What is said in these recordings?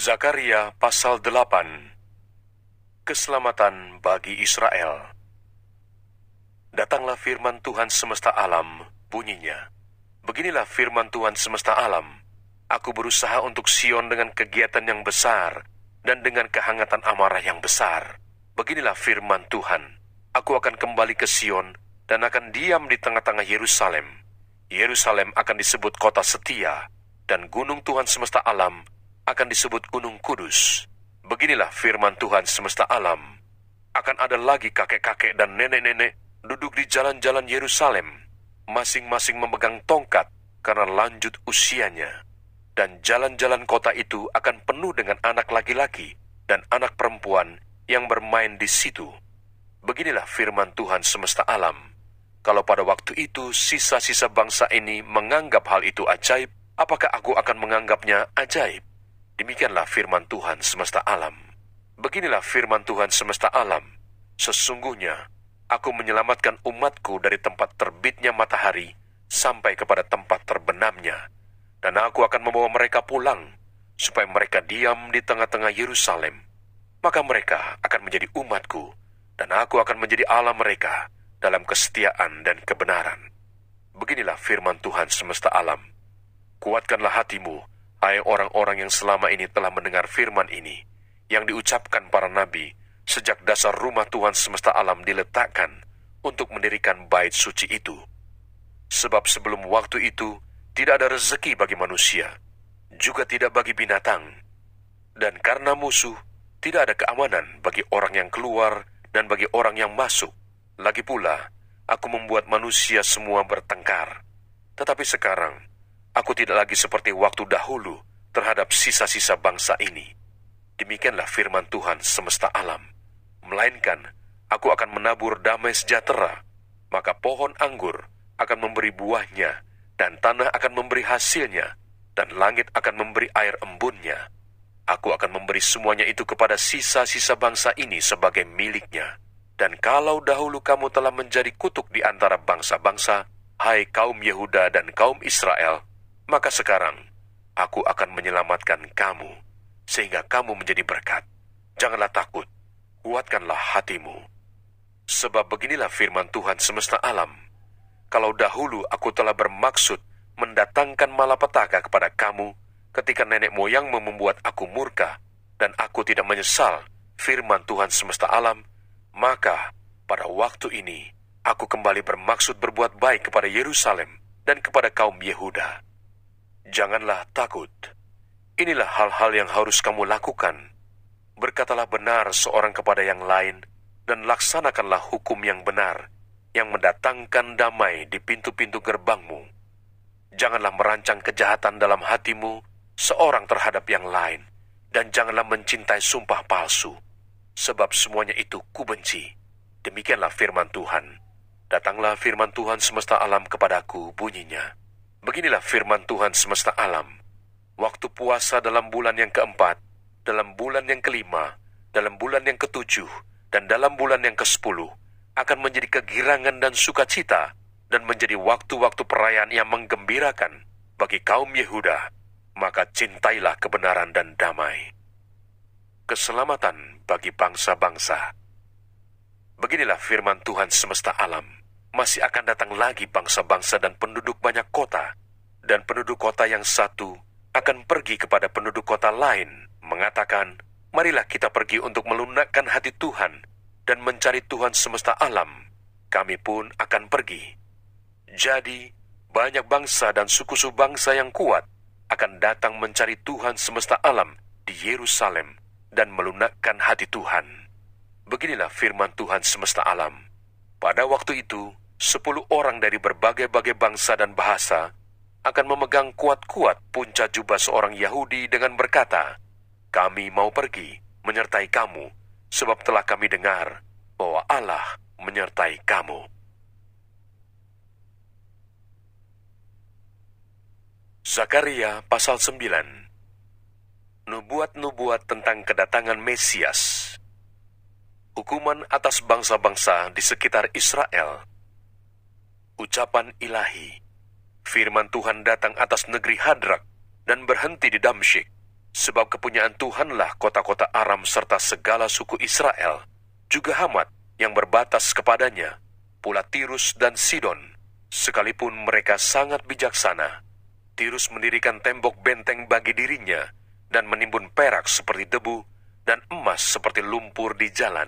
Zakaria pasal 8. Keselamatan bagi Israel. Datanglah firman Tuhan semesta alam, bunyinya. Beginilah firman Tuhan semesta alam. Aku berusaha untuk Sion dengan kegiatan yang besar dan dengan kehangatan amarah yang besar. Beginilah firman Tuhan. Aku akan kembali ke Sion dan akan diam di tengah-tengah Yerusalem. Yerusalem akan disebut kota setia, dan gunung Tuhan semesta alam akan disebut gunung kudus. Beginilah firman Tuhan semesta alam. Akan ada lagi kakek-kakek dan nenek-nenek duduk di jalan-jalan Yerusalem, masing-masing memegang tongkat karena lanjut usianya. Dan jalan-jalan kota itu akan penuh dengan anak laki-laki dan anak perempuan yang bermain di situ. Beginilah firman Tuhan semesta alam. Kalau pada waktu itu sisa-sisa bangsa ini menganggap hal itu ajaib, apakah aku akan menganggapnya ajaib? Demikianlah firman Tuhan semesta alam. Beginilah firman Tuhan semesta alam. Sesungguhnya, aku menyelamatkan umatku dari tempat terbitnya matahari sampai kepada tempat terbenamnya. Dan aku akan membawa mereka pulang, supaya mereka diam di tengah-tengah Yerusalem. Maka mereka akan menjadi umatku, dan aku akan menjadi Allah mereka dalam kesetiaan dan kebenaran. Beginilah firman Tuhan semesta alam. Kuatkanlah hatimu, hai orang-orang yang selama ini telah mendengar firman ini, yang diucapkan para nabi, sejak dasar rumah Tuhan semesta alam diletakkan untuk mendirikan bait suci itu. Sebab sebelum waktu itu, tidak ada rezeki bagi manusia, juga tidak bagi binatang. Dan karena musuh, tidak ada keamanan bagi orang yang keluar dan bagi orang yang masuk. Lagi pula, aku membuat manusia semua bertengkar. Tetapi sekarang, aku tidak lagi seperti waktu dahulu terhadap sisa-sisa bangsa ini. Demikianlah firman Tuhan semesta alam. Melainkan, aku akan menabur damai sejahtera, maka pohon anggur akan memberi buahnya, dan tanah akan memberi hasilnya, dan langit akan memberi air embunnya. Aku akan memberi semuanya itu kepada sisa-sisa bangsa ini sebagai miliknya. Dan kalau dahulu kamu telah menjadi kutuk di antara bangsa-bangsa, hai kaum Yehuda dan kaum Israel, maka sekarang aku akan menyelamatkan kamu, sehingga kamu menjadi berkat. Janganlah takut, kuatkanlah hatimu. Sebab beginilah firman Tuhan semesta alam. Kalau dahulu aku telah bermaksud mendatangkan malapetaka kepada kamu, ketika nenek moyangmu membuat aku murka, dan aku tidak menyesal firman Tuhan semesta alam, maka pada waktu ini aku kembali bermaksud berbuat baik kepada Yerusalem dan kepada kaum Yehuda. Janganlah takut. Inilah hal-hal yang harus kamu lakukan. Berkatalah benar seorang kepada yang lain, dan laksanakanlah hukum yang benar, yang mendatangkan damai di pintu-pintu gerbangmu. Janganlah merancang kejahatan dalam hatimu seorang terhadap yang lain, dan janganlah mencintai sumpah palsu, sebab semuanya itu kubenci. Demikianlah firman Tuhan. Datanglah firman Tuhan semesta alam kepadaku, bunyinya. Beginilah firman Tuhan semesta alam. Waktu puasa dalam bulan yang keempat, dalam bulan yang kelima, dalam bulan yang ketujuh, dan dalam bulan yang ke-10, akan menjadi kegirangan dan sukacita, dan menjadi waktu-waktu perayaan yang menggembirakan bagi kaum Yehuda. Maka cintailah kebenaran dan damai. Keselamatan bagi bangsa-bangsa. Beginilah firman Tuhan semesta alam. Masih akan datang lagi bangsa-bangsa dan penduduk banyak kota, dan penduduk kota yang satu akan pergi kepada penduduk kota lain, mengatakan, marilah kita pergi untuk melunakkan hati Tuhan dan mencari Tuhan semesta alam. Kami pun akan pergi. Jadi, banyak bangsa dan suku-suku bangsa yang kuat akan datang mencari Tuhan semesta alam di Yerusalem dan melunakkan hati Tuhan. Beginilah firman Tuhan semesta alam. Pada waktu itu, 10 orang dari berbagai-bagai bangsa dan bahasa akan memegang kuat-kuat punca jubah seorang Yahudi dengan berkata, kami mau pergi menyertai kamu, sebab telah kami dengar bahwa Allah menyertai kamu. Zakaria pasal 9. Nubuat-nubuat tentang kedatangan Mesias. Hukuman atas bangsa-bangsa di sekitar Israel. Ucapan ilahi. Firman Tuhan datang atas negeri Hadrak dan berhenti di Damsyik, Sebab kepunyaan Tuhanlah kota-kota Aram serta segala suku Israel, juga Hamat yang berbatas kepadanya, pula Tirus dan Sidon, sekalipun mereka sangat bijaksana. Tirus mendirikan tembok benteng bagi dirinya, dan menimbun perak seperti debu, dan emas seperti lumpur di jalan.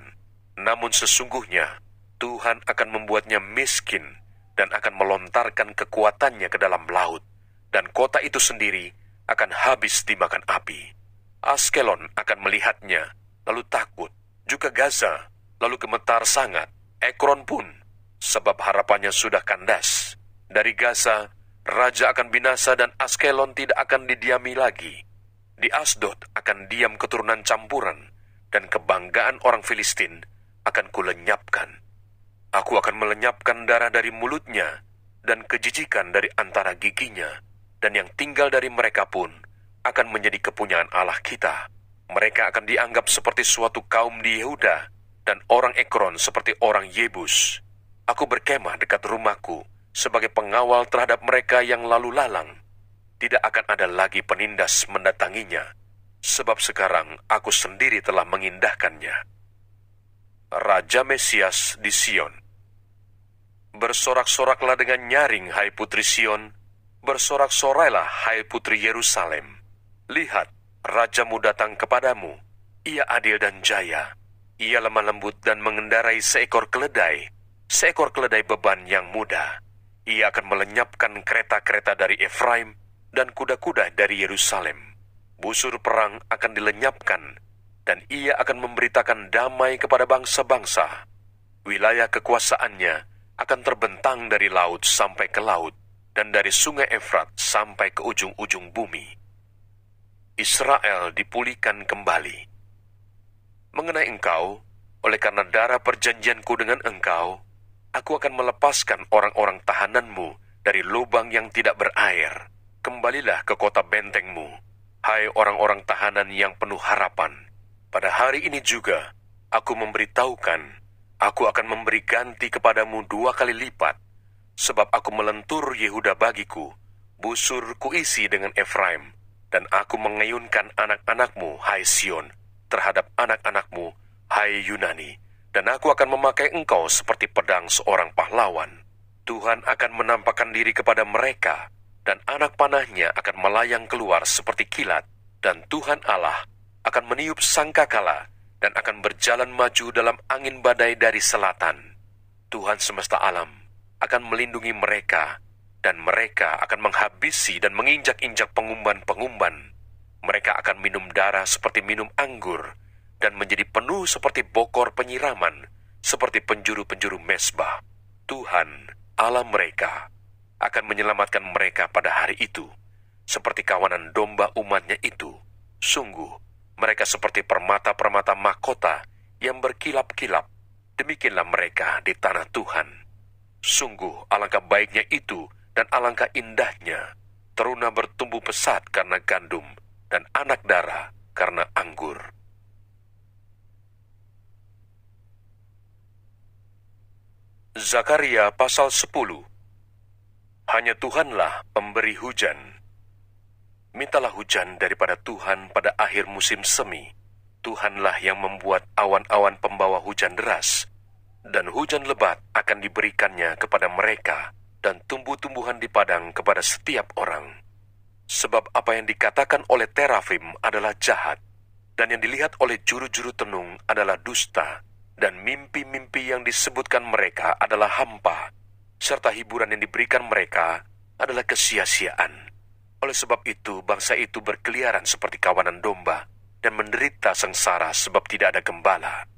Namun sesungguhnya, Tuhan akan membuatnya miskin, dan akan melontarkan kekuatannya ke dalam laut, dan kota itu sendiri akan habis dimakan api. Askelon akan melihatnya, lalu takut. Juga Gaza, lalu gemetar sangat. Ekron pun, sebab harapannya sudah kandas. Dari Gaza, raja akan binasa dan Askelon tidak akan didiami lagi. Di Asdod akan diam keturunan campuran, dan kebanggaan orang Filistin akan kulenyapkan. Aku akan melenyapkan darah dari mulutnya, dan kejijikan dari antara giginya, dan yang tinggal dari mereka pun akan menjadi kepunyaan Allah kita. Mereka akan dianggap seperti suatu kaum di Yehuda, dan orang Ekron seperti orang Yebus. Aku berkemah dekat rumahku sebagai pengawal terhadap mereka yang lalu lalang. Tidak akan ada lagi penindas mendatanginya, sebab sekarang aku sendiri telah mengindahkannya. Raja Mesias di Sion. Bersorak-soraklah dengan nyaring, hai putri Sion. Bersorak-sorailah, hai putri Yerusalem. Lihat, rajamu datang kepadamu. Ia adil dan jaya. Ia lemah lembut dan mengendarai seekor keledai beban yang muda. Ia akan melenyapkan kereta-kereta dari Efraim dan kuda-kuda dari Yerusalem. Busur perang akan dilenyapkan, dan ia akan memberitakan damai kepada bangsa-bangsa. Wilayah kekuasaannya akan terbentang dari laut sampai ke laut, dan dari sungai Efrat sampai ke ujung-ujung bumi. Israel dipulihkan kembali. Mengenai engkau, oleh karena darah perjanjianku dengan engkau, aku akan melepaskan orang-orang tahananmu dari lubang yang tidak berair. Kembalilah ke kota bentengmu, hai orang-orang tahanan yang penuh harapan. Pada hari ini juga, aku memberitahukan, aku akan memberi ganti kepadamu 2 kali lipat, sebab aku melentur Yehuda bagiku, busur kuisi dengan Efraim, dan aku mengayunkan anak-anakmu, hai Sion, terhadap anak-anakmu, hai Yunani, dan aku akan memakai engkau seperti pedang seorang pahlawan. Tuhan akan menampakkan diri kepada mereka, dan anak panahnya akan melayang keluar seperti kilat, dan Tuhan Allah akan meniup sangkakala, dan akan berjalan maju dalam angin badai dari selatan. Tuhan semesta alam akan melindungi mereka, dan mereka akan menghabisi dan menginjak-injak pengumban-pengumban. Mereka akan minum darah seperti minum anggur, dan menjadi penuh seperti bokor penyiraman, seperti penjuru-penjuru mesbah. Tuhan, Allah mereka, akan menyelamatkan mereka pada hari itu, seperti kawanan domba umatnya itu. Sungguh, mereka seperti permata-permata mahkota yang berkilap-kilap. Demikianlah mereka di tanah Tuhan. Sungguh alangkah baiknya itu dan alangkah indahnya. Teruna bertumbuh pesat karena gandum, dan anak darah karena anggur. Zakaria pasal 10. Hanya Tuhanlah pemberi hujan. Mintalah hujan daripada Tuhan pada akhir musim semi. Tuhanlah yang membuat awan-awan pembawa hujan deras, dan hujan lebat akan diberikannya kepada mereka, dan tumbuh-tumbuhan di padang kepada setiap orang. Sebab apa yang dikatakan oleh terafim adalah jahat, dan yang dilihat oleh juru-juru tenung adalah dusta, dan mimpi-mimpi yang disebutkan mereka adalah hampa, serta hiburan yang diberikan mereka adalah kesia-siaan. Oleh sebab itu, bangsa itu berkeliaran seperti kawanan domba, dan menderita sengsara sebab tidak ada gembala.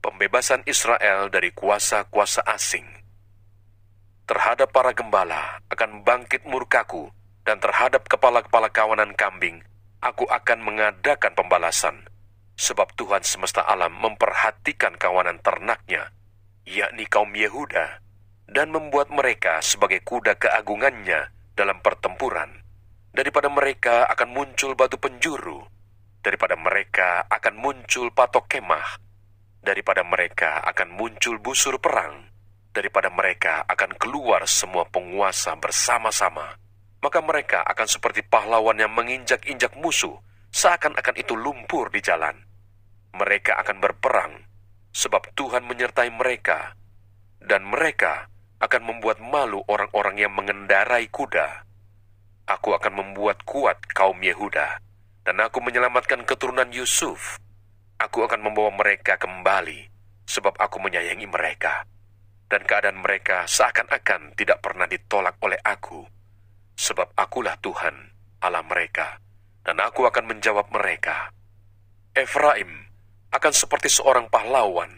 Pembebasan Israel dari kuasa-kuasa asing. Terhadap para gembala akan bangkit murkaku, dan terhadap kepala-kepala kawanan kambing aku akan mengadakan pembalasan, sebab Tuhan semesta alam memperhatikan kawanan ternaknya, yakni kaum Yehuda, dan membuat mereka sebagai kuda keagungannya dalam pertempuran. Daripada mereka akan muncul batu penjuru, daripada mereka akan muncul patok kemah, daripada mereka akan muncul busur perang, daripada mereka akan keluar semua penguasa bersama-sama. Maka mereka akan seperti pahlawan yang menginjak-injak musuh, seakan-akan itu lumpur di jalan. Mereka akan berperang, sebab Tuhan menyertai mereka, dan mereka akan membuat malu orang-orang yang mengendarai kuda. Aku akan membuat kuat kaum Yehuda, dan aku menyelamatkan keturunan Yusuf. Aku akan membawa mereka kembali, sebab aku menyayangi mereka. Dan keadaan mereka seakan-akan tidak pernah ditolak oleh aku, sebab akulah Tuhan, Allah mereka, dan aku akan menjawab mereka. Efraim akan seperti seorang pahlawan,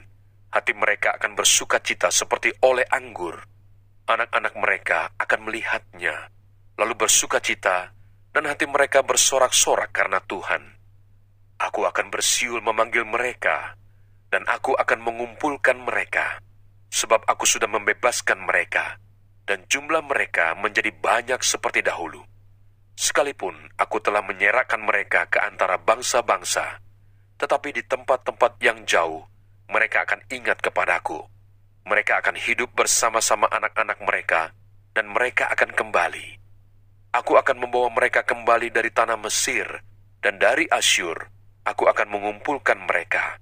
hati mereka akan bersuka cita seperti oleh anggur. Anak-anak mereka akan melihatnya, lalu bersuka cita, dan hati mereka bersorak-sorak karena Tuhan. Aku akan bersiul memanggil mereka, dan aku akan mengumpulkan mereka, sebab aku sudah membebaskan mereka, dan jumlah mereka menjadi banyak seperti dahulu. Sekalipun aku telah menyerahkan mereka ke antara bangsa-bangsa, tetapi di tempat-tempat yang jauh, mereka akan ingat kepadaku. Mereka akan hidup bersama-sama anak-anak mereka, dan mereka akan kembali. Aku akan membawa mereka kembali dari tanah Mesir, dan dari Asyur, aku akan mengumpulkan mereka.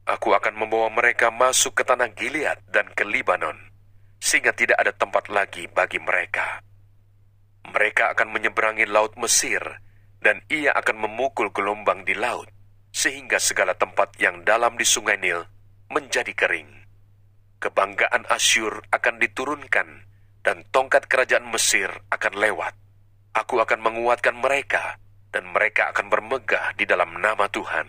Aku akan membawa mereka masuk ke tanah Gilead dan ke Libanon, sehingga tidak ada tempat lagi bagi mereka. Mereka akan menyeberangi laut Mesir, dan ia akan memukul gelombang di laut, sehingga segala tempat yang dalam di sungai Nil menjadi kering. Kebanggaan Asyur akan diturunkan, dan tongkat kerajaan Mesir akan lewat. Aku akan menguatkan mereka, dan mereka akan bermegah di dalam nama Tuhan.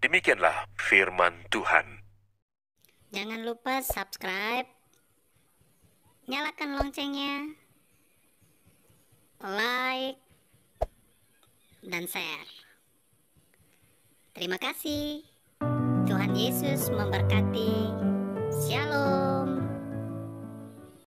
Demikianlah firman Tuhan. Jangan lupa subscribe, nyalakan loncengnya, like, dan share. Terima kasih. Tuhan Yesus memberkati. Shalom.